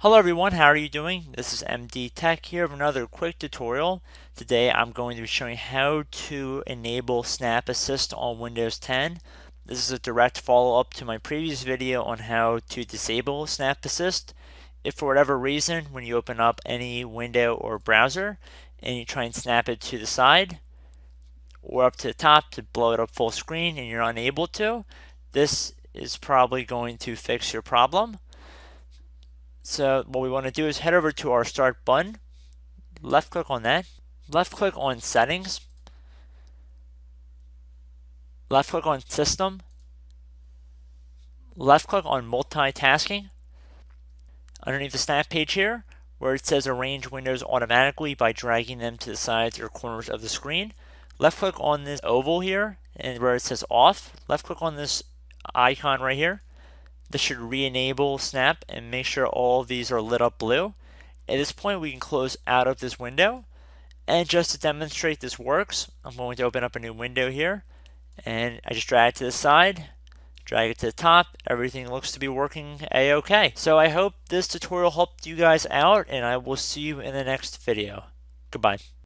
Hello everyone, how are you doing? This is MD Tech here with another quick tutorial. Today I'm going to be showing how to enable Snap Assist on Windows 10. This is a direct follow-up to my previous video on how to disable Snap Assist. If for whatever reason when you open up any window or browser and you try and snap it to the side or up to the top to blow it up full screen and you're unable to, this is probably going to fix your problem. So what we want to do is head over to our Start button, left click on that, left click on Settings, left click on System, left click on Multitasking. Underneath the Snap page here, where it says Arrange Windows Automatically by dragging them to the sides or corners of the screen, left click on this oval here, and where it says Off, left click on this icon right here. This should re-enable Snap and make sure all of these are lit up blue. At this point, we can close out of this window. And just to demonstrate this works, I'm going to open up a new window here. And I just drag it to the side, drag it to the top. Everything looks to be working a-okay. So I hope this tutorial helped you guys out, and I will see you in the next video. Goodbye.